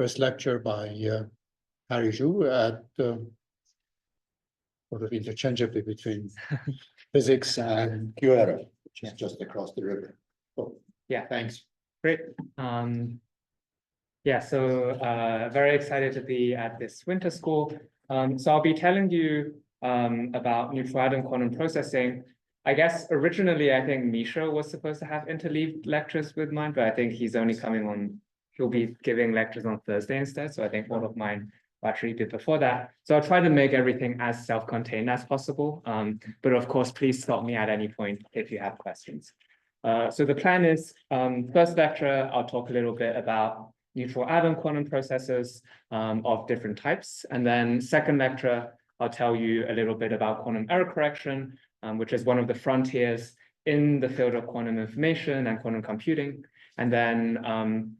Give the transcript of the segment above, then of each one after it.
first lecture by Harry Zhou at sort of interchangeably between physics and QRF, which is just across the river. So yeah, thanks. Great. Yeah, so very excited to be at this winter school. So I'll be telling you about neutral atom quantum processing. I guess originally I think Misha was supposed to have interleaved lectures with mine, but I think he's only coming on, he'll be giving lectures on Thursday instead. So I think all of mine will actually be before that. So I'll try to make everything as self-contained as possible. But of course, please stop me at any point if you have questions. So the plan is, first lecture, I'll talk a little bit about neutral atom quantum processors of different types. And then second lecture, I'll tell you a little bit about quantum error correction, which is one of the frontiers in the field of quantum information and quantum computing. And then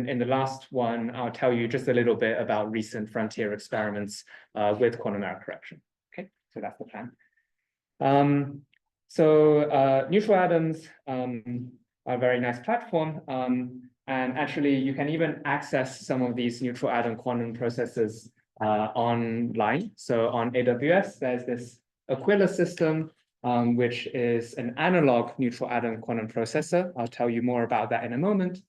in the last one, I'll tell you just a little bit about recent frontier experiments with quantum error correction. Okay, so that's the plan. So neutral atoms are a very nice platform. And actually, you can even access some of these neutral atom quantum processors online. So on AWS, there's this Aquila system, which is an analog neutral atom quantum processor. I'll tell you more about that in a moment,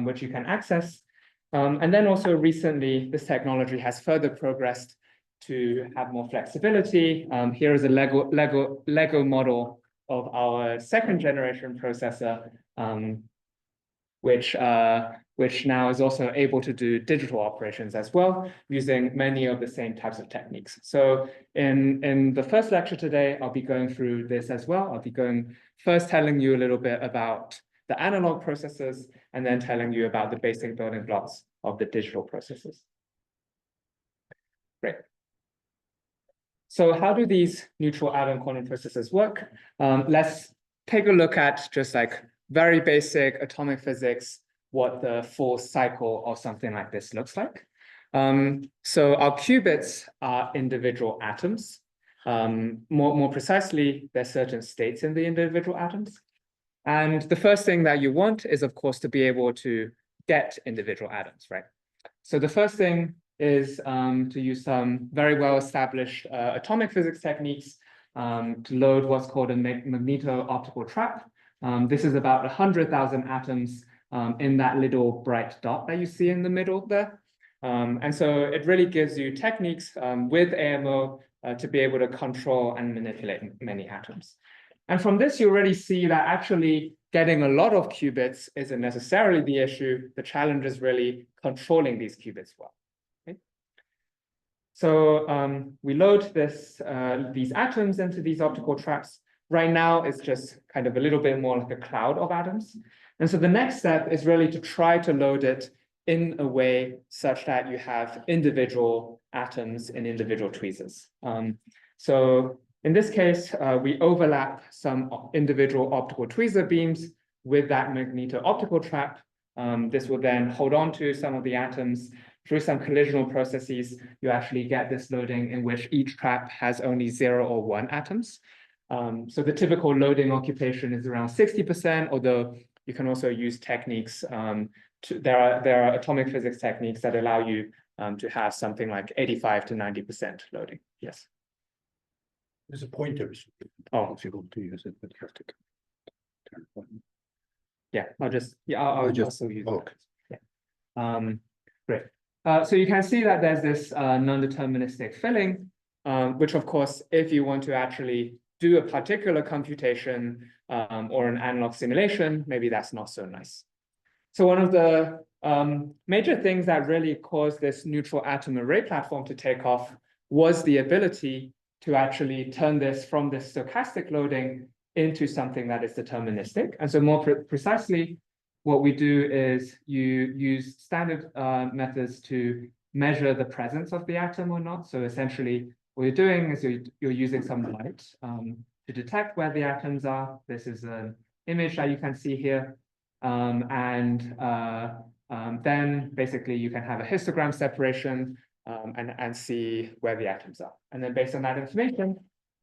which you can access. And then also recently, this technology has further progressed to have more flexibility. Here is a Lego model of our second generation processor, which now is also able to do digital operations as well, using many of the same types of techniques. So in the first lecture today, I'll be going through this as well. I'll be first telling you a little bit about the analog processors, and then telling you about the basic building blocks of the digital processors. Great. So how do these neutral atom quantum processors work? Let's take a look at just like very basic atomic physics, what the full cycle of something like this looks like. So our qubits are individual atoms. More precisely, there's certain states in the individual atoms. And the first thing that you want is, of course, to be able to get individual atoms, right? So the first thing is to use some very well-established atomic physics techniques to load what's called a magneto-optical trap. This is about 100,000 atoms in that little bright dot that you see in the middle there. And so it really gives you techniques with AMO to be able to control and manipulate many atoms. And from this, you already see that actually getting a lot of qubits isn't necessarily the issue. The challenge is really controlling these qubits well. Okay? So we load these atoms into these optical traps. Right now, it's just kind of a little bit more like a cloud of atoms. And so the next step is really to try to load it in a way such that you have individual atoms in individual tweezers. So in this case, we overlap some individual optical tweezer beams with that magneto-optical trap. This will then hold on to some of the atoms. Through some collisional processes, you actually get this loading in which each trap has only 0 or 1 atoms. So the typical loading occupation is around 60%, although you can also use techniques. There are atomic physics techniques that allow you to have something like 85 to 90% loading. Yes. There's a pointer. Oh, if you want to use it, but you have to turn it on. Yeah, I'll just also use it. Okay. Yeah. Great. So you can see that there's this non-deterministic filling, which of course, if you want to actually do a particular computation or an analog simulation, maybe that's not so nice. So one of the major things that really caused this neutral atom array platform to take off was the ability to actually turn this from this stochastic loading into something that is deterministic. And so more precisely, what we do is you use standard methods to measure the presence of the atom or not. So essentially, what you're doing is you're using some light to detect where the atoms are. This is an image that you can see here. Then basically you can have a histogram separation and see where the atoms are. And then based on that information,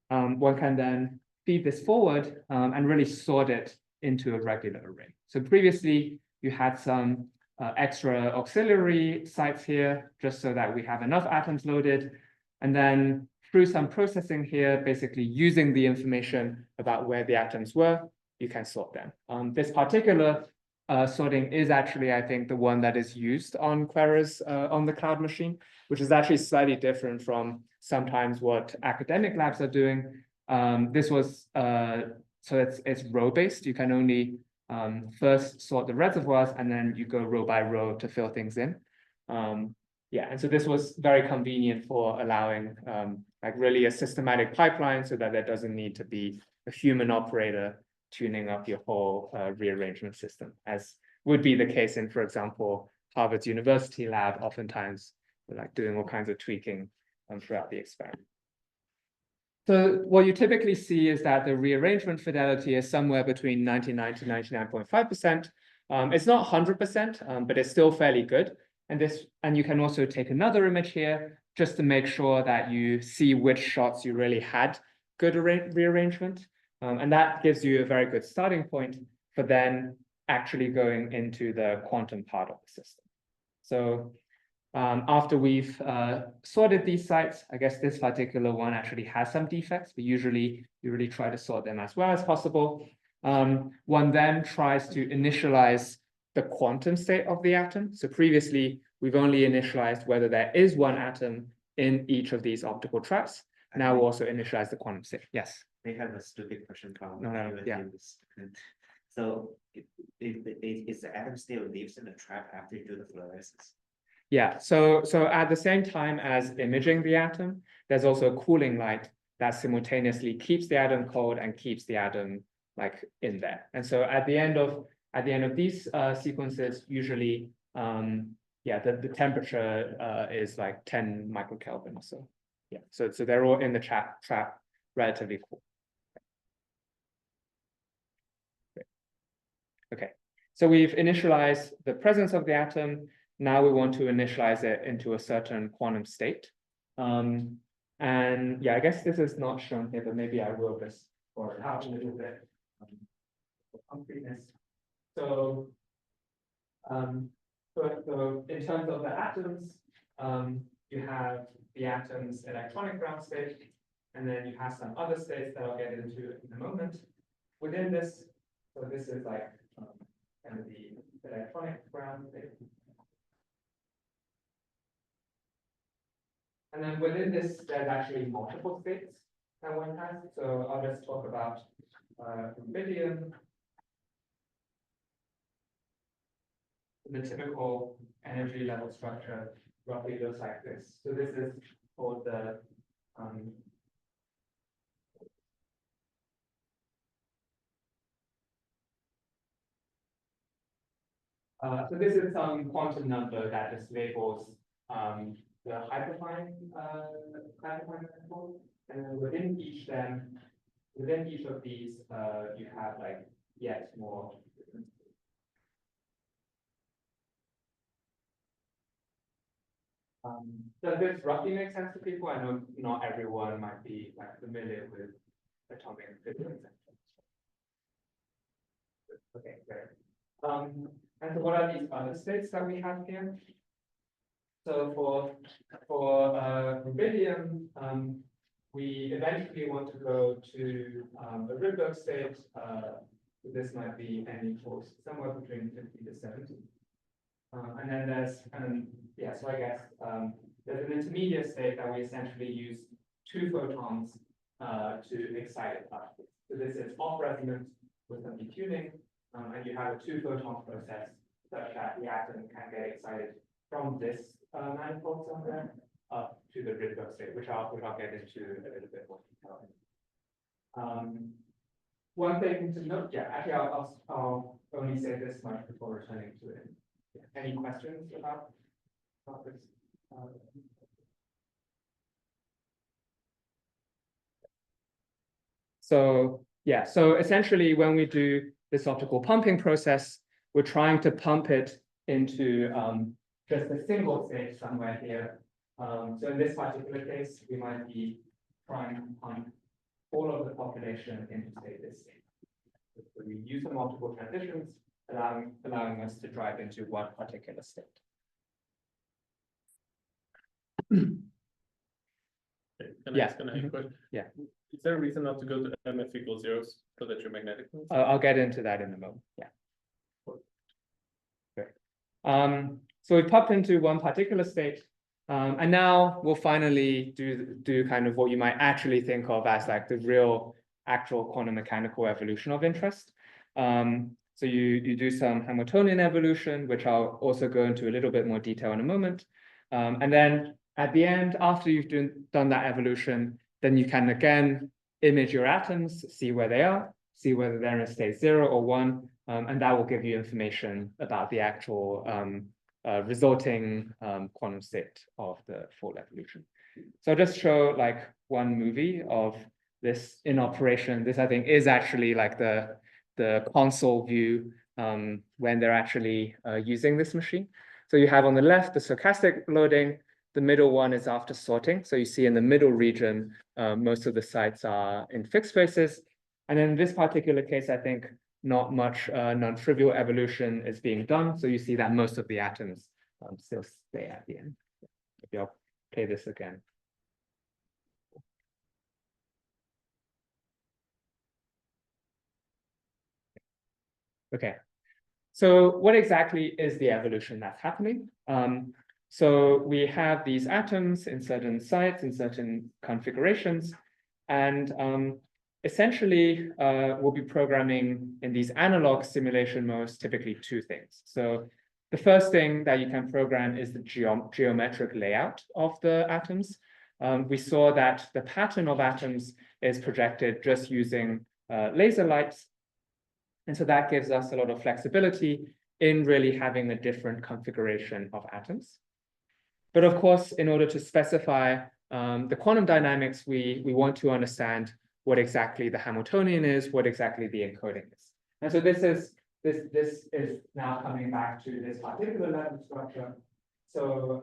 one can then feed this forward and really sort it into a regular array. So previously you had some extra auxiliary sites here, just so that we have enough atoms loaded. And then through some processing here, basically using the information about where the atoms were, you can sort them. This particular sorting is actually, I think, the one that is used on Query's on the cloud machine, which is actually slightly different from sometimes what academic labs are doing. This was, so it's row-based. You can only first sort the reservoirs, and then you go row by row to fill things in. Yeah, and so this was very convenient for allowing like really a systematic pipeline so that there doesn't need to be a human operator tuning up your whole rearrangement system, as would be the case in, for example, Harvard's University lab. Oftentimes, we're like doing all kinds of tweaking throughout the experiment. So what you typically see is that the rearrangement fidelity is somewhere between 99 to 99.5%. It's not 100%, but it's still fairly good. And you can also take another image here just to make sure that you see which shots you really had good rearrangement. And that gives you a very good starting point for then actually going into the quantum part of the system. So after we've sorted these sites, I guess this particular one actually has some defects, but usually you really try to sort them as well as possible. One then tries to initialize the quantum state of the atom. So previously, we've only initialized whether there is one atom in each of these optical traps. Now we'll also initialize the quantum state. Yes? They have a stupid question from No, yeah. So is the atom still lives in the trap after you do the fluorescence? Yeah, so at the same time as imaging the atom, there's also a cooling light that simultaneously keeps the atom cold and keeps the atom like in there. And so at the end of these sequences, usually, yeah, the temperature is like 10 microkelvin or so. Yeah, so they're all in the trap relatively cool. Okay, so we've initialized the presence of the atom. Now we want to initialize it into a certain quantum state. And yeah, I guess this is not shown here, but maybe I will just pour it out a little bit for concreteness. So, so in terms of the atoms, you have the atom's electronic ground state, and then you have some other states that I'll get into in a moment. Within this, so this is like kind of the electronic ground state. And then within this, there's actually multiple states that one has. So I'll just talk about rubidium. The typical energy level structure roughly looks like this. So this is called the so this is some quantum number that just labels the hyperfine manifold, and then within each of these, you have like yet more different. Does this roughly make sense to people? I know not everyone might be like familiar with atomic physics. Okay, great. And so what are these other states that we have here? So for rubidium, we eventually want to go to a Rydberg state. This might be n equals somewhere between 50 to 70. And then there's yeah, so I guess there's an intermediate state that we essentially use 2 photons to excite a particle. So this is off resonant with some detuning, and you have a 2 photon process such that the atom can get excited from this manifold somewhere up to the Rydberg state, which I'll get into a little bit more detail. One thing to note, yeah, actually I'll only say this much before returning to it. Yeah. Any questions about this? So yeah, so essentially when we do this optical pumping process, we're trying to pump it into just a single state somewhere here. So in this particular case, we might be trying to pump all of the population into say this state. So we use some optical transitions allowing us to drive into one particular state. Can I Yeah. ask a question? Yeah. Is there a reason not to go to MF equals 0 so that you're magnetic? I'll get into that in a moment. Yeah. Great. So we popped into one particular state, and now we'll finally do kind of what you might actually think of as like the real actual quantum mechanical evolution of interest. So you do some Hamiltonian evolution, which I'll also go into a little bit more detail in a moment. And then at the end, after you've done that evolution, then you can again image your atoms, see where they are, see whether they're in state 0 or 1, and that will give you information about the actual resulting quantum state of the full evolution. So I'll just show like one movie of this in operation. This I think is actually like the console view when they're actually using this machine. So you have on the left the stochastic loading. The middle one is after sorting. So you see in the middle region, most of the sites are in fixed spaces. And in this particular case, I think not much non-trivial evolution is being done. So you see that most of the atoms still stay at the end. Maybe I'll play this again. Okay. So what exactly is the evolution that's happening? So we have these atoms in certain sites, in certain configurations, and essentially we'll be programming in these analog simulation modes typically two things. So the first thing that you can program is the geometric layout of the atoms. We saw that the pattern of atoms is projected just using laser lights. And so that gives us a lot of flexibility in really having a different configuration of atoms. But of course, in order to specify the quantum dynamics, we want to understand what exactly the Hamiltonian is, what exactly the encoding is. And so this is now coming back to this particular level structure. So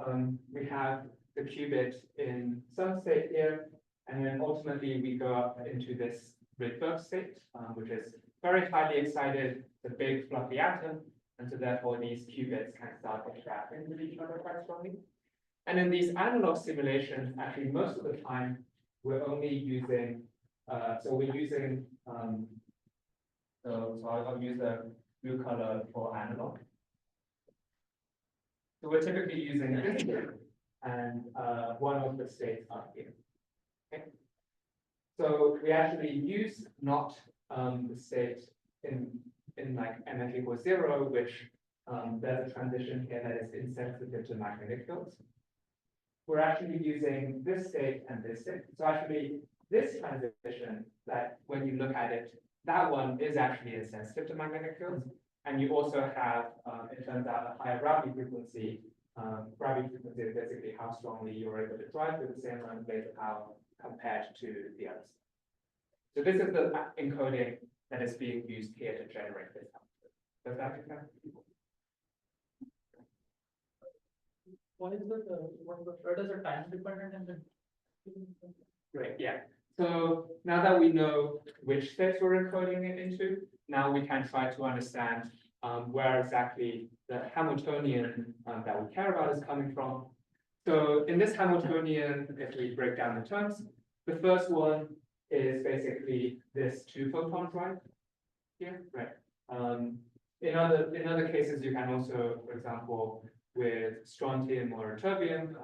we have the qubit in some state here, and then ultimately we go up into this Rydberg state, which is very highly excited, the big fluffy atom, and so therefore these qubits can start interacting with each other quite strongly. And in these analog simulations, actually most of the time, we're only using, so we're using, so I'll use the blue color for analog. So we're typically using this here, and one of the states up here. Okay. So we actually use not the state in like MF equals 0, which there's a transition here that is insensitive to magnetic fields. We're actually using this state and this state. So actually, this transition, that when you look at it, that one is actually insensitive to magnetic fields. And you also have, it turns out, a higher gravity frequency. Gravity frequency is basically how strongly you're able to drive through the same amount of laser power compared to the others. So this is the encoding that is being used here to generate this output. Does that make sense? What is the time dependent and the Great, yeah. So now that we know which states we're encoding it into, now we can try to understand where exactly the Hamiltonian that we care about is coming from. So in this Hamiltonian, if we break down the terms, the first one is basically this 2-photon drive here, right? In other cases, you can also, for example, with strontium or terbium,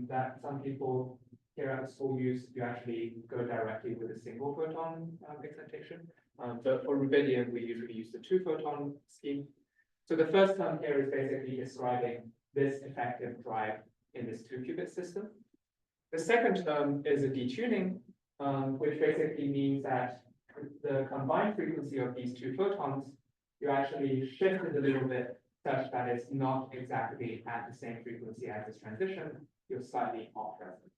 that some people here at the school use, you actually go directly with a single photon excitation. But for rubidium, we usually use the 2-photon scheme. So the first term here is basically describing this effective drive in this 2-qubit system. The second term is a detuning, which basically means that the combined frequency of these 2 photons, you actually shift it a little bit such that it's not exactly at the same frequency as this transition, you're slightly off resonant.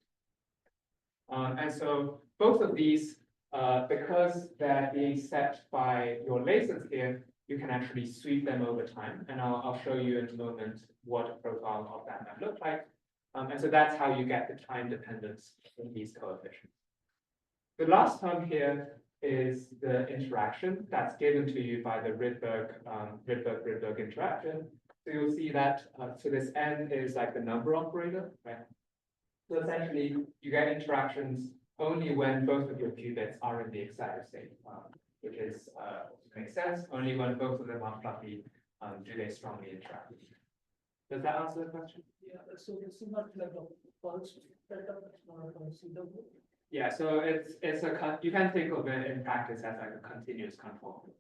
And so both of these, because they're being set by your lasers here, you can actually sweep them over time. And I'll show you in a moment what a profile of that might look like. And so that's how you get the time dependence in these coefficients. The last term here is the interaction that's given to you by the Rydberg interaction. So you'll see that, so this n is like the number operator, right? So essentially, you get interactions only when both of your qubits are in the excited state, which is, makes sense, only when both of them are fluffy, do they strongly interact. Does that answer the question? Yeah, so this is not like a pulse setup, it's more like a pseudo. Yeah, so you can think of it in practice as like a continuous control.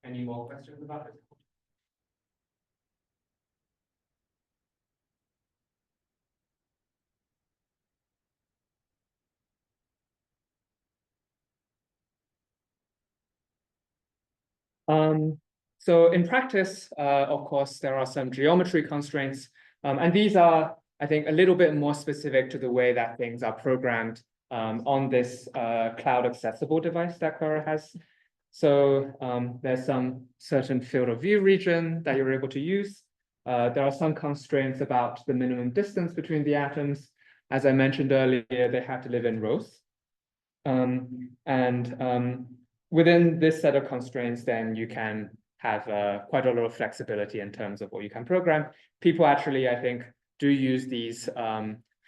Any more questions about it? So in practice, of course, there are some geometry constraints, and these are, I think, a little bit more specific to the way that things are programmed on this cloud accessible device that Quora has. So there's some certain field of view region that you're able to use. There are some constraints about the minimum distance between the atoms. As I mentioned earlier, they have to live in rows. Within this set of constraints, then you can have quite a lot of flexibility in terms of what you can program. People actually, I think, do use these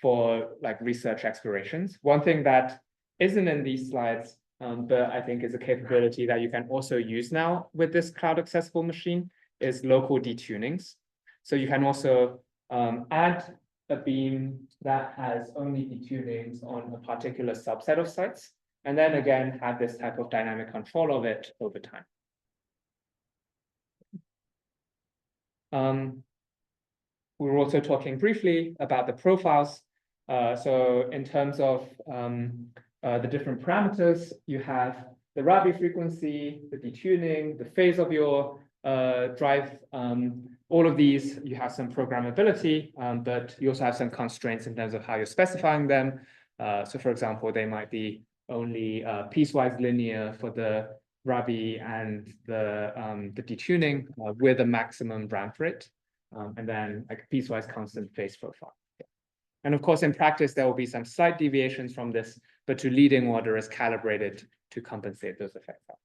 for like research explorations. One thing that isn't in these slides, but I think is a capability that you can also use now with this cloud accessible machine is local detunings. So you can also add a beam that has only detunings on a particular subset of sites, and then again have this type of dynamic control of it over time. We were also talking briefly about the profiles. So in terms of the different parameters, you have the Rabi frequency, the detuning, the phase of your drive. All of these, you have some programmability, but you also have some constraints in terms of how you're specifying them. So for example, they might be only piecewise linear for the Rabi and the detuning with a maximum ramp rate, and then like a piecewise constant phase profile. Yeah. And of course, in practice, there will be some slight deviations from this, but to leading order is calibrated to compensate those effects out.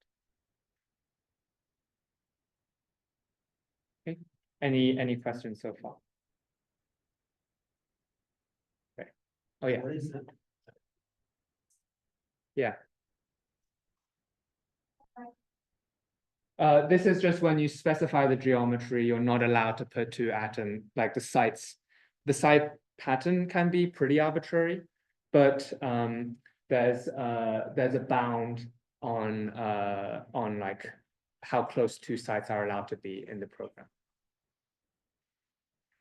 Okay. Any questions so far? Okay. Oh yeah. What is it? Yeah. This is just when you specify the geometry, you're not allowed to put two atoms, like the sites. The site pattern can be pretty arbitrary, but there's a bound on like how close two sites are allowed to be in the program.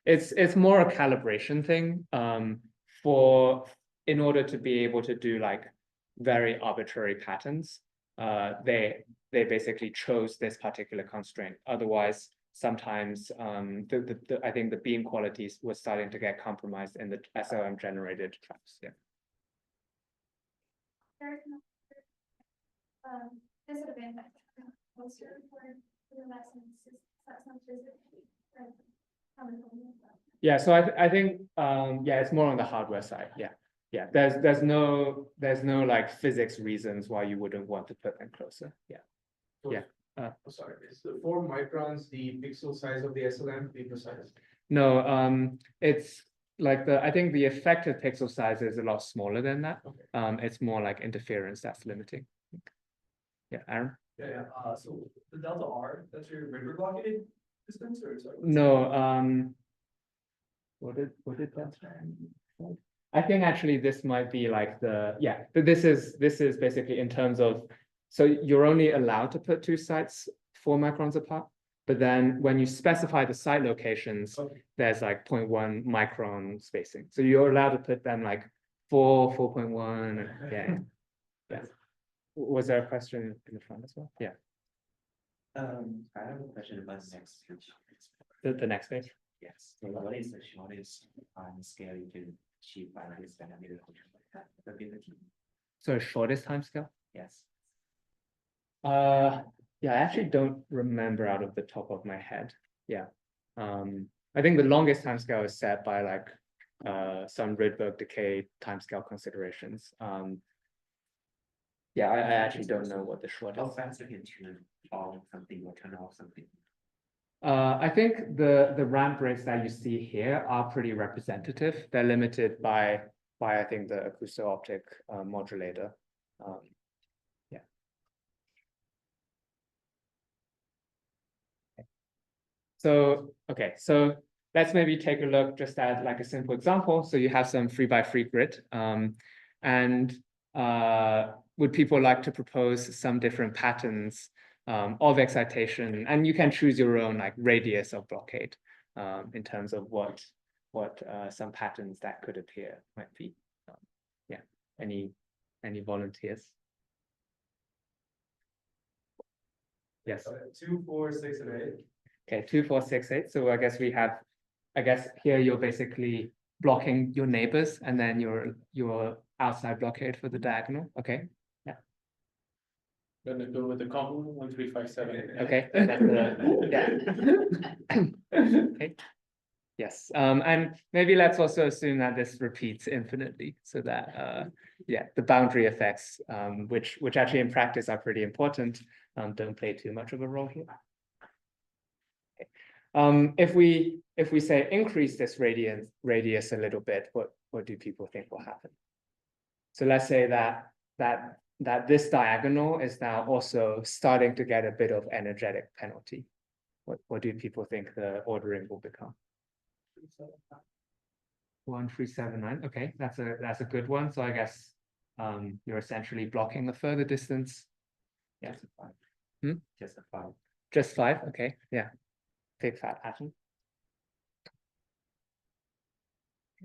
It's more a calibration thing in order to be able to do like very arbitrary patterns. They basically chose this particular constraint. Otherwise, sometimes I think the beam qualities were starting to get compromised in the SLM generated traps. Yeah. Disadvantage closer for the lessons. That's not physically. Yeah, so I think yeah, it's more on the hardware side. Yeah. Yeah, there's no like physics reasons why you wouldn't want to put them closer. Yeah. Yeah. Sorry, is the 4 microns the pixel size of the SLM, be precise? No, it's like I think the effective pixel size is a lot smaller than that. Okay. It's more like interference that's limiting. Yeah, Aaron? Yeah, so the delta R, that's your river blockade distance or sorry? No, what did that? I think actually this might be like but this is basically in terms of, so you're only allowed to put two sites 4 microns apart, but then when you specify the site locations, there's like 0.1 micron spacing. So you're allowed to put them like 4.1, yeah. Was there a question in the front as well? Yeah. I have a question about the next page. The next page? Yes, so what is the shortest time scale you can achieve by this dynamic ability? So shortest time scale? Yes. Yeah, I actually don't remember out of the top of my head. Yeah. I think the longest time scale is set by like some Rydberg decay time scale considerations. Yeah, I actually don't know what the short How is. fast you can turn on something or turn off something? I think the ramp rates that you see here are pretty representative. They're limited by I think the acousto-optic modulator. Yeah. So okay, so let's maybe take a look just at like a simple example. So you have some 3x3 grid, and would people like to propose some different patterns of excitation, and you can choose your own like radius of blockade in terms of what some patterns that could appear might be. Yeah, any volunteers? Yes. 2, 4, 6, and 8. Okay, 2, 4, 6, 8. So I guess we have, I guess here you're basically blocking your neighbors and then your outside blockade for the diagonal. Okay. Gonna go with the common 1, 3, 5, 7. Okay. Yeah. Okay. Yes. And maybe let's also assume that this repeats infinitely, so that yeah, the boundary effects, which actually in practice are pretty important, don't play too much of a role here. If we say increase this radius a little bit, what do people think will happen? So let's say that this diagonal is now also starting to get a bit of energetic penalty. What do people think the ordering will become? 1, 3, 7, 9. Okay, that's a good one. So I guess you're essentially blocking the further distance. Yeah. Just a 5. Hmm? Just a 5. Just 5. Okay. Yeah. Big fat atom.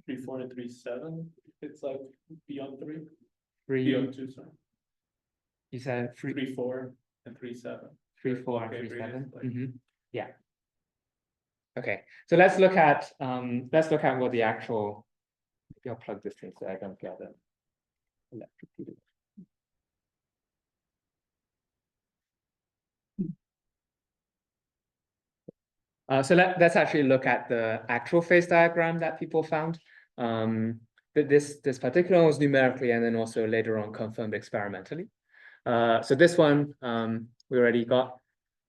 3, 4, and 3, 7. It's like beyond 3. 3. Beyond 2, sorry. You said 3, 3, 4, and 3, 7. 3, 4, and Okay, 3, 7. like- Yeah. Okay. So let's look at what the actual. Maybe I'll plug this in so I don't get an electrocuted. So let's actually look at the actual phase diagram that people found. This particular one was numerically and then also later on confirmed experimentally. So this one we already got.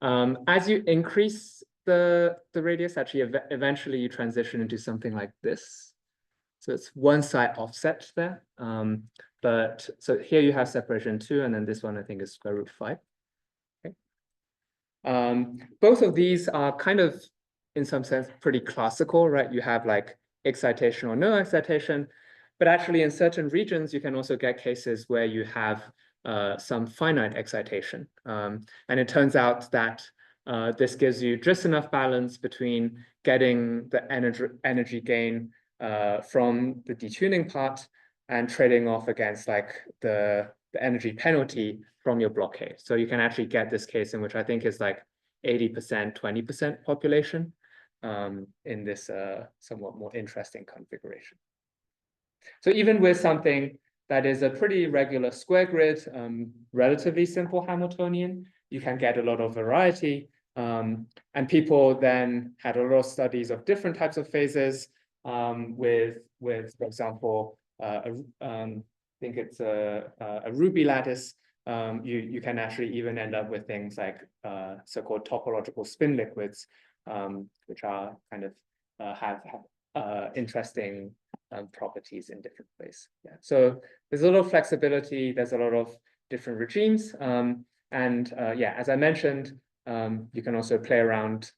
As you increase the radius, actually eventually you transition into something like this. So it's one side offset there. But so here you have separation 2, and then this one I think is square root 5. Both of these are kind of, in some sense, pretty classical, right? You have like excitation or no excitation, but actually in certain regions, you can also get cases where you have some finite excitation. And it turns out that this gives you just enough balance between getting the energy gain from the detuning part and trading off against like the energy penalty from your blockade. So you can actually get this case in which I think is like 80%, 20% population in this somewhat more interesting configuration. So even with something that is a pretty regular square grid, relatively simple Hamiltonian, you can get a lot of variety. And people then had a lot of studies of different types of phases with for example, I think it's a Ruby lattice. You can actually even end up with things like so-called topological spin liquids, which are kind of have interesting properties in different ways. Yeah. So there's a lot of flexibility. There's a lot of different regimes, and yeah, as I mentioned, you can also play around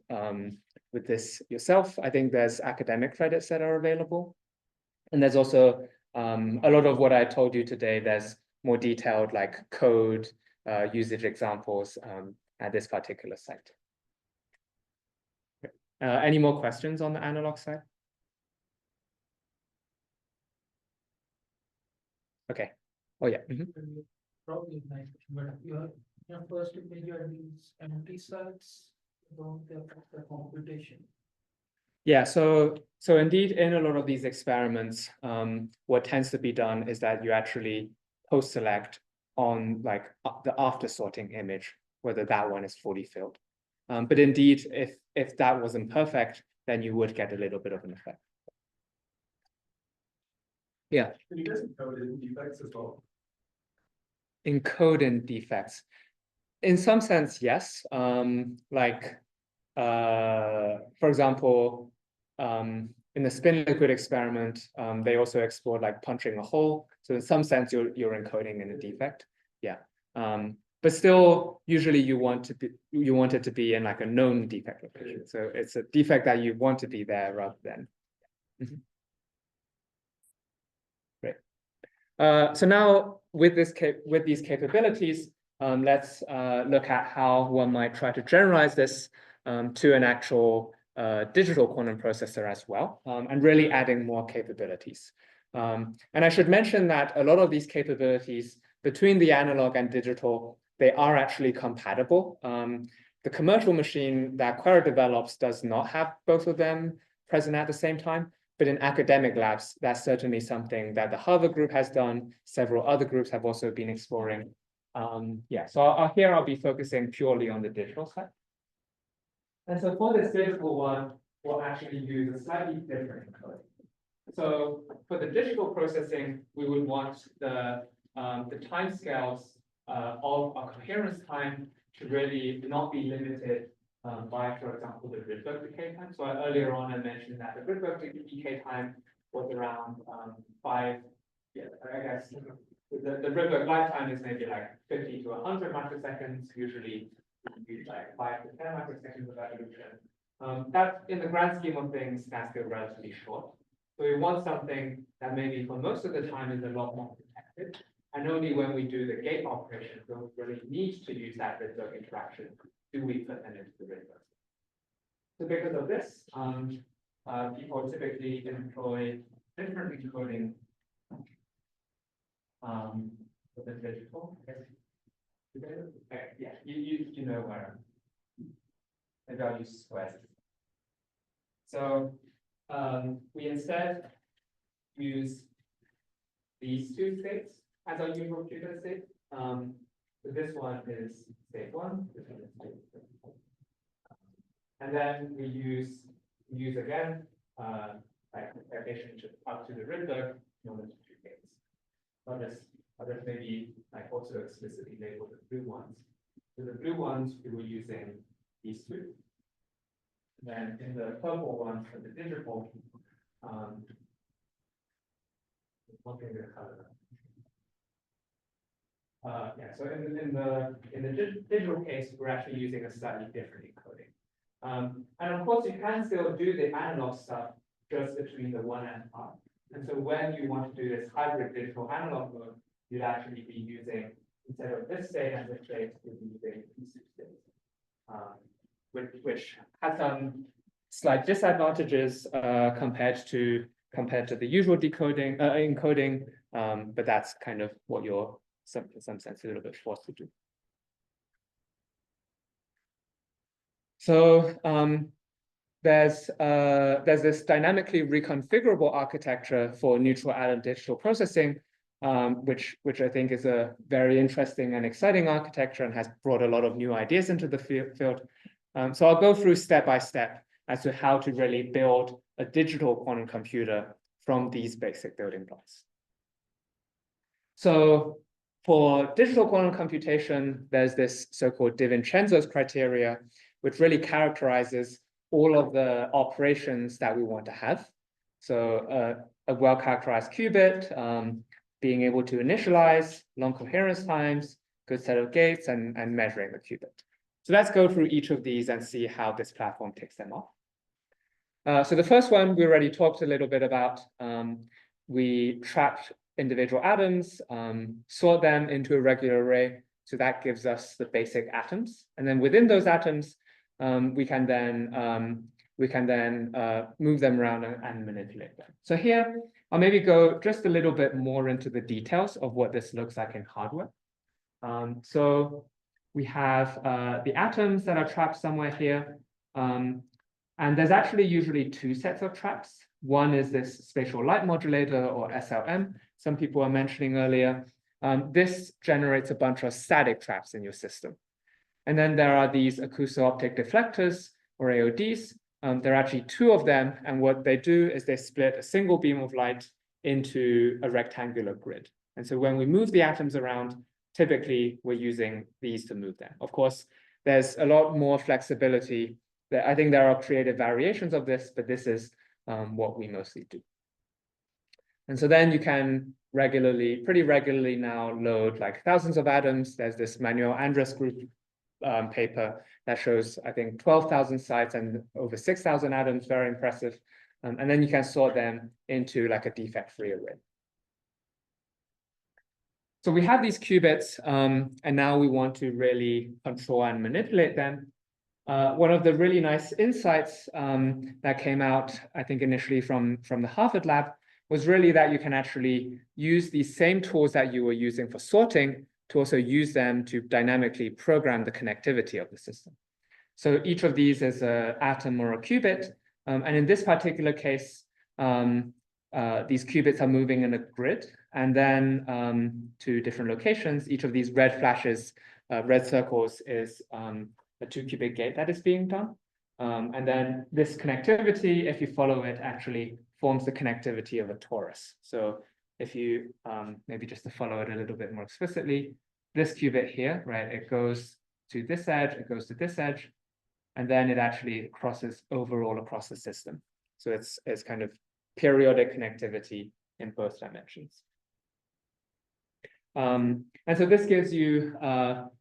with this yourself. I think there's academic credits that are available, and there's also a lot of what I told you today. There's more detailed like code usage examples at this particular site. Any more questions on the analog side? Okay. Oh yeah. Probably nice, but your first image are these empty sites, don't they affect the computation? Yeah, so indeed, in a lot of these experiments, what tends to be done is that you actually post-select on like the after sorting image, whether that one is fully filled. But indeed, if that wasn't perfect, then you would get a little bit of an effect. Yeah. Can you guys code in defects as well? encode in defects. In some sense, yes. Like, for example, in the spin liquid experiment, they also explored like punching a hole. So in some sense, you're encoding in a defect. Yeah. But still, usually you want it to be in like a known defect location. So it's a defect that you want to be there rather than. Great. So now with these capabilities, let's look at how one might try to generalize this to an actual digital quantum processor as well, and really adding more capabilities. And I should mention that a lot of these capabilities between the analog and digital, they are actually compatible. The commercial machine that Quera develops does not have both of them present at the same time, but in academic labs, that's certainly something that the Harvard group has done. Several other groups have also been exploring. Yeah, so here I'll be focusing purely on the digital side. And so for this digital one, we'll actually use a slightly different encoding. So for the digital processing, we would want the timescales of a coherence time to really not be limited by, for example, the Rydberg decay time. So earlier on, I mentioned that the Rydberg decay time was around 5. Yeah, I guess the Rydberg lifetime is maybe like 50 to 100 microseconds. Usually, we use like 5 to 10 microseconds of evolution. That, in the grand scheme of things, that's still relatively short. So we want something that maybe for most of the time is a lot more protected. And only when we do the gate operation, don't really need to use that Rydberg interaction, do we put them into the Rydberg. So because of this, people typically employ different encoding for the digital. Yeah, you know where. Maybe I'll use squares. So we instead use these two states as our usual computer state. So this one is state 1, this one is state 2. And then we use again like relationship up to the Rydberg in order to do gates. I'll just maybe like also explicitly label the blue ones. So the blue ones we were using these two. Then in the purple one for the digital, looking at the color. Yeah, so in the digital case, we're actually using a slightly different encoding. And of course, you can still do the analog stuff just between the 1 and R. And so when you want to do this hybrid digital analog mode, you'd actually be using, instead of this state and this state, you'd be using these two states, which has some slight disadvantages compared to the usual decoding encoding, but that's kind of what you're in some sense a little bit forced to do. So there's this dynamically reconfigurable architecture for neutral atom digital processing, which I think is a very interesting and exciting architecture and has brought a lot of new ideas into the field. So I'll go through step by step as to how to really build a digital quantum computer from these basic building blocks. So for digital quantum computation, there's this so-called De Vincenzo's criteria, which really characterizes all of the operations that we want to have. So a well-characterized qubit, being able to initialize, long coherence times, good set of gates, and measuring the qubit. So let's go through each of these and see how this platform takes them off. So the first one we already talked a little bit about. We trapped individual atoms, sort them into a regular array. So that gives us the basic atoms. And then within those atoms, we can then move them around and manipulate them. So here, I'll maybe go just a little bit more into the details of what this looks like in hardware. So we have the atoms that are trapped somewhere here. And there's actually usually two sets of traps. One is this spatial light modulator, or SLM, some people were mentioning earlier. This generates a bunch of static traps in your system. And then there are these acousto-optic deflectors, or AODs. There are actually two of them, and what they do is they split a single beam of light into a rectangular grid. And so when we move the atoms around, typically we're using these to move them. Of course, there's a lot more flexibility. I think there are creative variations of this, but this is what we mostly do. And so then you can pretty regularly now load like thousands of atoms. There's this Manuel Andres group paper that shows, I think, 12,000 sites and over 6,000 atoms, very impressive. And then you can sort them into like a defect-free array. So we have these qubits, and now we want to really control and manipulate them. One of the really nice insights that came out, I think, initially from the Harvard lab was really that you can actually use these same tools that you were using for sorting to also use them to dynamically program the connectivity of the system. So each of these is an atom or a qubit. And in this particular case, these qubits are moving in a grid and then to different locations. Each of these red flashes, red circles is a 2-qubit gate that is being done. And then this connectivity, if you follow it, actually forms the connectivity of a torus. So if you maybe just to follow it a little bit more explicitly, this qubit here, right, it goes to this edge, it goes to this edge, and then it actually crosses overall across the system. So it's kind of periodic connectivity in both dimensions. And so this gives you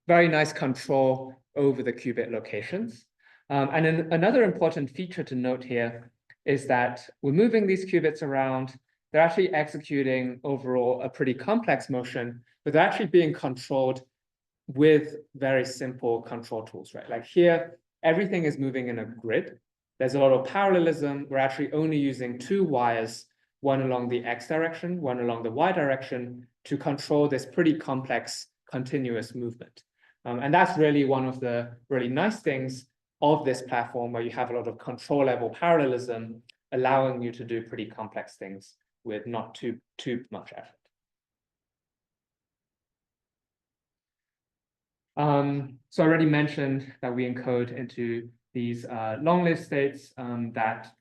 very nice control over the qubit locations. And then another important feature to note here is that we're moving these qubits around. They're actually executing overall a pretty complex motion, but they're actually being controlled with very simple control tools, right? Like here, everything is moving in a grid. There's a lot of parallelism. We're actually only using 2 wires, one along the X direction, one along the Y direction, to control this pretty complex continuous movement. And that's really one of the really nice things of this platform, where you have a lot of control level parallelism, allowing you to do pretty complex things with not too much effort. So I already mentioned that we encode into these long-lived states that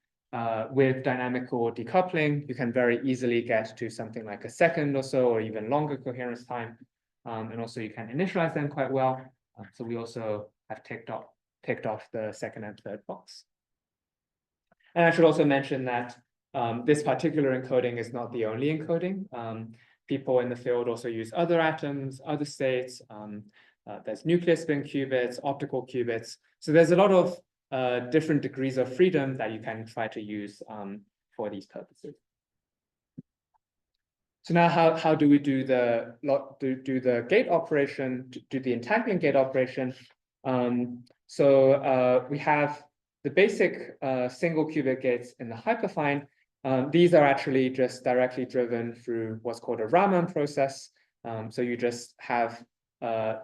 with dynamical decoupling, you can very easily get to something like a second or so, or even longer coherence time. And also you can initialize them quite well. So we also have ticked off the second and third box. And I should also mention that this particular encoding is not the only encoding. People in the field also use other atoms, other states. There's nuclear spin qubits, optical qubits. So there's a lot of different degrees of freedom that you can try to use for these purposes. So now how do we do the gate operation, do the entangling gate operation? So we have the basic single qubit gates in the hyperfine. These are actually just directly driven through what's called a Raman process. So you just have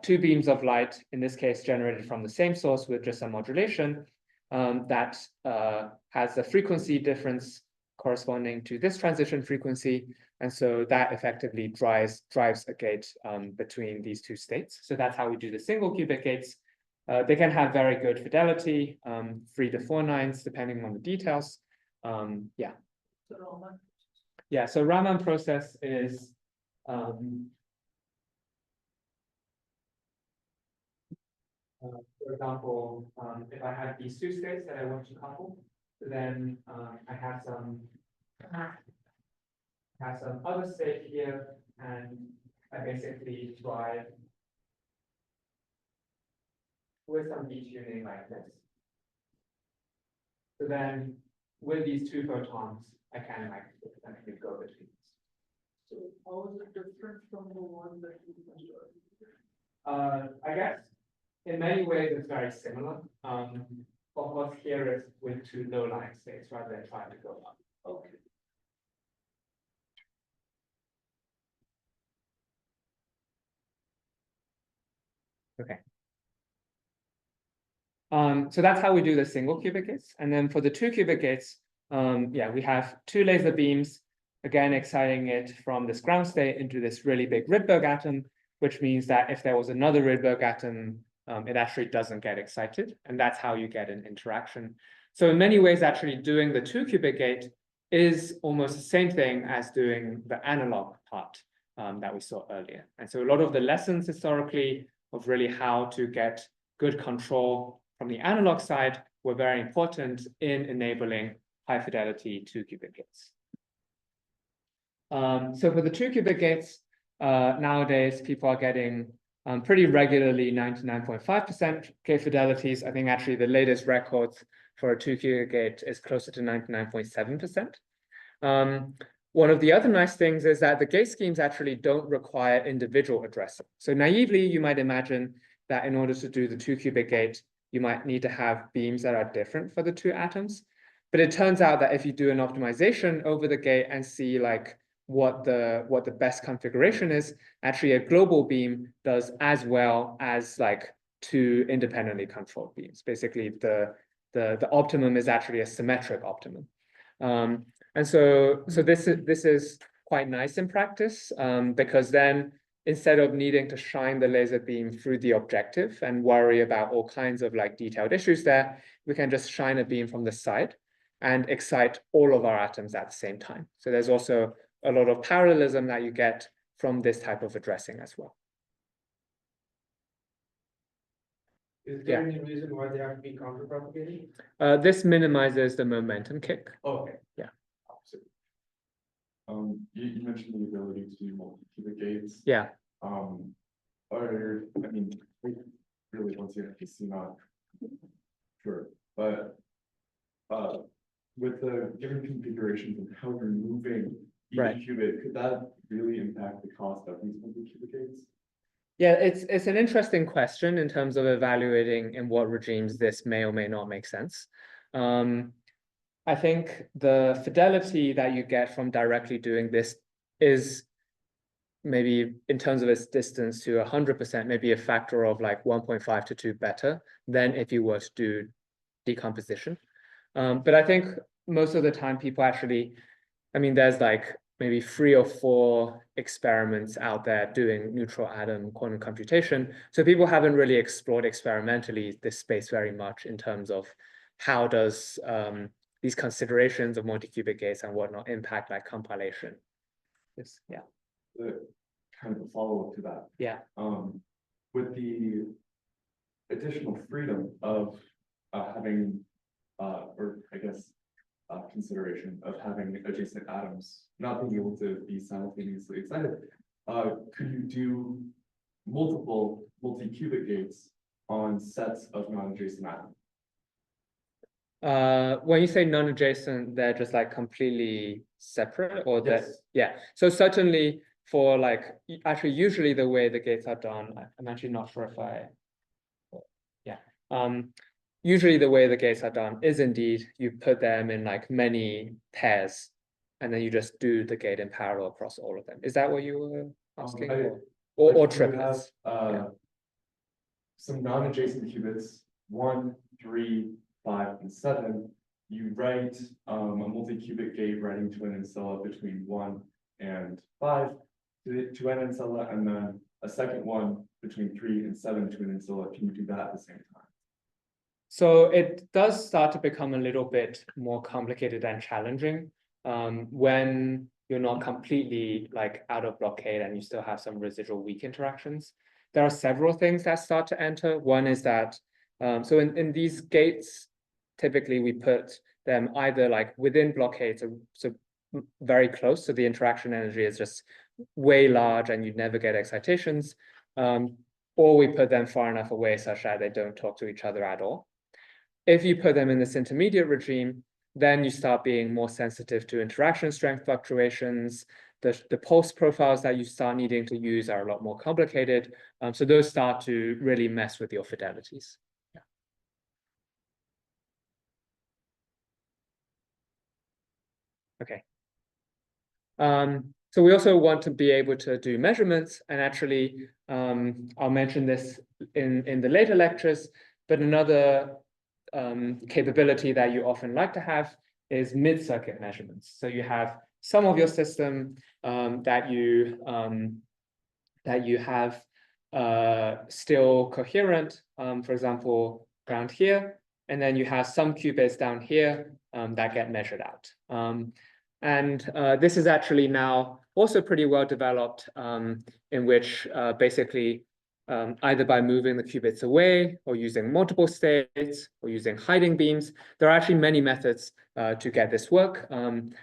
2 beams of light, in this case generated from the same source with just some modulation that has a frequency difference corresponding to this transition frequency. And so that effectively drives a gate between these 2 states. So that's how we do the single qubit gates. They can have very good fidelity, 3 to 4 nines, depending on the details. Yeah. Yeah, so Raman process is for example, if I have these 2 states that I want to couple, then I have some other state here, and I basically drive with some detuning like this. So then with these 2 photons, I can like essentially go between. So how is it different from the one that you mentioned? I guess in many ways it's very similar. Of course, here is with 2 low-lying states rather than trying to go up. Okay. Okay. So that's how we do the single qubit gates. And then for the 2 qubit gates, yeah, we have 2 laser beams, again, exciting it from this ground state into this really big Rydberg atom, which means that if there was another Rydberg atom, it actually doesn't get excited. And that's how you get an interaction. So in many ways, actually doing the 2 qubit gate is almost the same thing as doing the analog part. that we saw earlier. And so a lot of the lessons historically of really how to get good control from the analog side were very important in enabling high fidelity 2-qubit gates. So for the 2-qubit gates, nowadays people are getting pretty regularly 99.5% gate fidelities. I think actually the latest records for a 2-qubit gate is closer to 99.7%. One of the other nice things is that the gate schemes actually don't require individual addressing. So naively, you might imagine that in order to do the 2-qubit gate, you might need to have beams that are different for the two atoms. But it turns out that if you do an optimization over the gate and see like what the best configuration is, actually a global beam does as well as like two independently controlled beams. Basically, the optimum is actually a symmetric optimum. And so this is quite nice in practice, because then instead of needing to shine the laser beam through the objective and worry about all kinds of like detailed issues there, we can just shine a beam from the side and excite all of our atoms at the same time. So there's also a lot of parallelism that you get from this type of addressing as well. Is there any reason why they have to be counterpropagating? This minimizes the momentum kick. Okay. Yeah. You mentioned the ability to do multi-qubit gates. Yeah. I mean, really once you have to see not sure, but with the different configurations and how you're moving each qubit, could that really impact the cost of these multi-qubit gates? Yeah, it's an interesting question in terms of evaluating in what regimes this may or may not make sense. I think the fidelity that you get from directly doing this is maybe in terms of its distance to 100%, maybe a factor of like 1.5 to 2 better than if you were to do decomposition. But I think most of the time people actually, I mean, there's like maybe 3 or 4 experiments out there doing neutral atom quantum computation. So people haven't really explored experimentally this space very much in terms of how does these considerations of multi-qubit gates and whatnot impact like compilation. Yeah. Kind of a follow-up to that. Yeah. With the additional freedom of having, or I guess, consideration of having adjacent atoms not being able to be simultaneously excited, could you do multiple multi-qubit gates on sets of non-adjacent atoms? When you say non-adjacent, they're just like completely separate, or Yes. Yeah. So certainly for like, actually usually the way the gates are done, I'm actually not sure if usually the way the gates are done is indeed you put them in like many pairs and then you just do the gate in parallel across all of them. Is that what you were asking? Or triplets? Some non-adjacent qubits, 1, 3, 5, and 7. You write a multi-qubit gate writing to an ancilla between 1 and 5 to an ancilla, and then a second one between 3 and 7 to an ancilla. Can you do that at the same time? So it does start to become a little bit more complicated and challenging when you're not completely like out of blockade and you still have some residual weak interactions. There are several things that start to enter. One is that, so in these gates, typically we put them either like within blockades, so very close, so the interaction energy is just way large and you'd never get excitations, or we put them far enough away such that they don't talk to each other at all. If you put them in this intermediate regime, then you start being more sensitive to interaction strength fluctuations. The pulse profiles that you start needing to use are a lot more complicated. So those start to really mess with your fidelities. Yeah. Okay. So we also want to be able to do measurements, and actually, I'll mention this in the later lectures, but another capability that you often like to have is mid-circuit measurements. So you have some of your system that you have still coherent, for example, ground here, and then you have some qubits down here that get measured out. And this is actually now also pretty well developed, in which basically either by moving the qubits away or using multiple states or using hiding beams, there are actually many methods to get this work,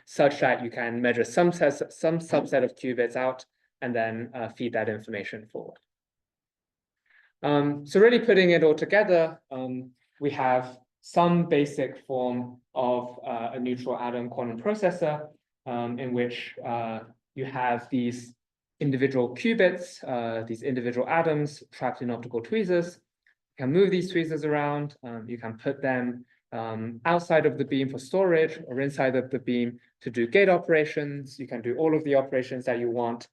such that you can measure some subset of qubits out and then feed that information forward. So really putting it all together, we have some basic form of a neutral atom quantum processor, in which you have these individual qubits, these individual atoms trapped in optical tweezers. You can move these tweezers around. You can put them outside of the beam for storage or inside of the beam to do gate operations. You can do all of the operations that you want,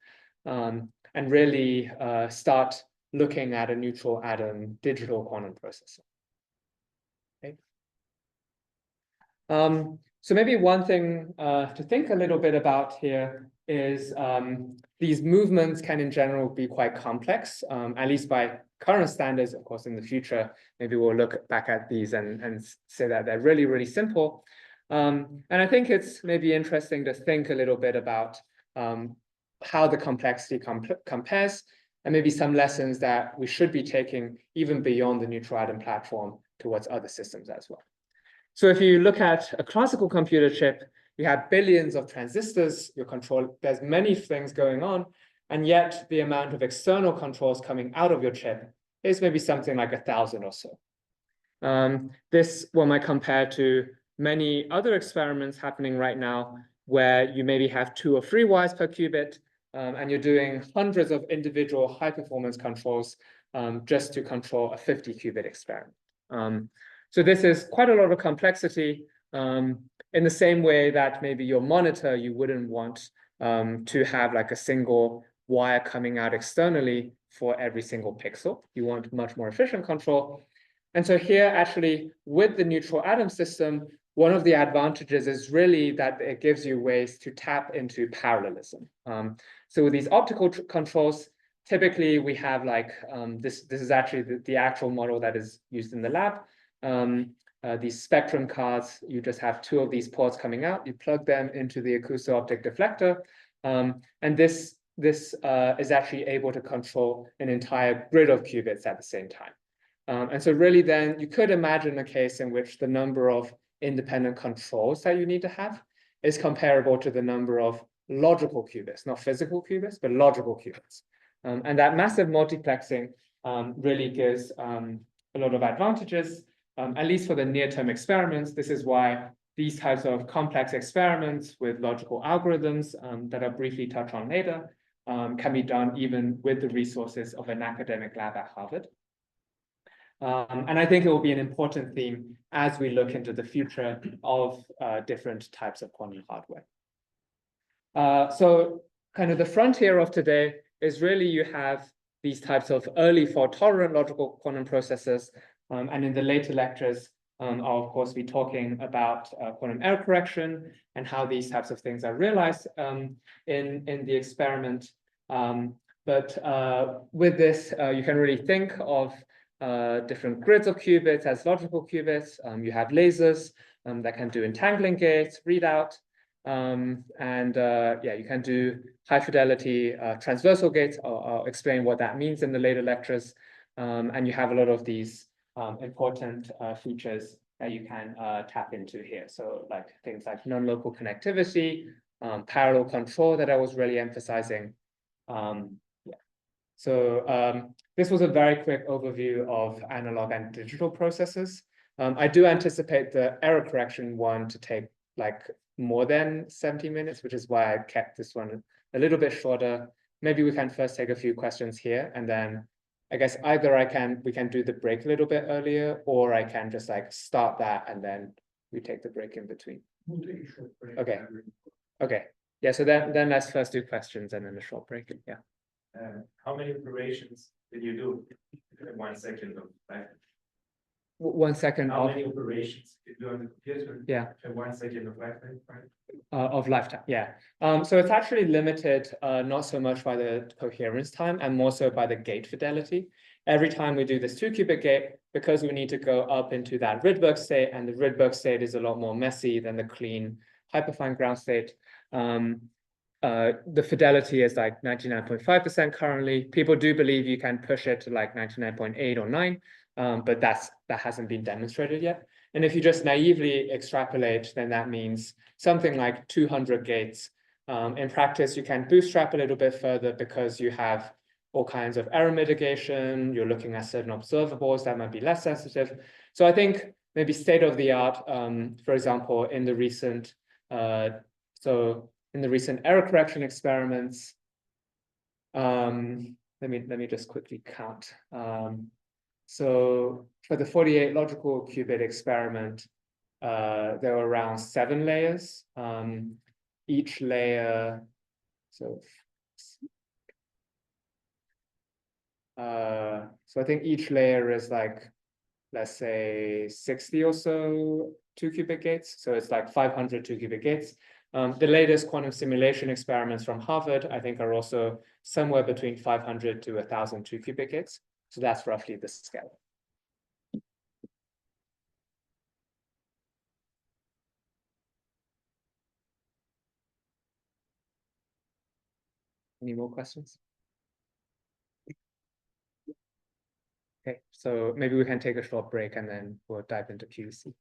and really start looking at a neutral atom digital quantum processor. Okay. So maybe one thing to think a little bit about here is these movements can in general be quite complex, at least by current standards. Of course, in the future, maybe we'll look back at these and say that they're really, really simple. And I think it's maybe interesting to think a little bit about how the complexity compares, and maybe some lessons that we should be taking even beyond the neutral atom platform towards other systems as well. So if you look at a classical computer chip, you have billions of transistors, there's many things going on, and yet the amount of external controls coming out of your chip is maybe something like 1,000 or so. This one might compare to many other experiments happening right now, where you maybe have 2 or 3 wires per qubit, and you're doing hundreds of individual high-performance controls just to control a 50-qubit experiment. So this is quite a lot of complexity, in the same way that maybe your monitor, you wouldn't want to have like a single wire coming out externally for every single pixel. You want much more efficient control. And so here, actually, with the neutral atom system, one of the advantages is really that it gives you ways to tap into parallelism. So with these optical controls, typically we have like, this is actually the actual model that is used in the lab. These spectrum cards, you just have 2 of these ports coming out, you plug them into the acousto-optic deflector, and this is actually able to control an entire grid of qubits at the same time. And so really then you could imagine a case in which the number of independent controls that you need to have is comparable to the number of logical qubits, not physical qubits, but logical qubits. And that massive multiplexing really gives a lot of advantages, at least for the near-term experiments. This is why these types of complex experiments with logical algorithms that I'll briefly touch on later can be done even with the resources of an academic lab at Harvard. And I think it will be an important theme as we look into the future of different types of quantum hardware. So kind of the frontier of today is really you have these types of early fault-tolerant logical quantum processors. And in the later lectures, I'll of course be talking about quantum error correction and how these types of things are realized in the experiment. But with this, you can really think of different grids of qubits as logical qubits. You have lasers that can do entangling gates, readout, and yeah, you can do high fidelity transversal gates. I'll explain what that means in the later lectures. And you have a lot of these important features that you can tap into here. So like things like non-local connectivity, parallel control that I was really emphasizing. Yeah. So this was a very quick overview of analog and digital processors. I do anticipate the error correction one to take like more than 70 minutes, which is why I kept this one a little bit shorter. Maybe we can first take a few questions here, and then I guess either we can do the break a little bit earlier, or I can just like start that and then we take the break in between. We'll take a short break. Okay. Okay. Yeah, so then let's first do questions and then a short break. Yeah. How many operations did you do in 1 second of time? 1 second How of, many operations did you do on the computer? Yeah. In 1 second of lifetime, right? Of lifetime, yeah. So it's actually limited not so much by the coherence time and more so by the gate fidelity. Every time we do this 2-qubit gate, because we need to go up into that Rydberg state, and the Rydberg state is a lot more messy than the clean hyperfine ground state. The fidelity is like 99.5% currently. People do believe you can push it to like 99.8 or 9, but that hasn't been demonstrated yet. And if you just naively extrapolate, then that means something like 200 gates. In practice, you can bootstrap a little bit further because you have all kinds of error mitigation. You're looking at certain observables that might be less sensitive. So I think maybe state of the art, for example, in the recent error correction experiments, let me just quickly count. So for the 48 logical qubit experiment, there were around 7 layers. Each layer, so I think each layer is like, let's say 60 or so 2-qubit gates. So it's like 500 2-qubit gates. The latest quantum simulation experiments from Harvard, I think, are also somewhere between 500 to 1,000 2-qubit gates. So that's roughly the scale. Any more questions? Okay, so maybe we can take a short break and then we'll dive into QEC.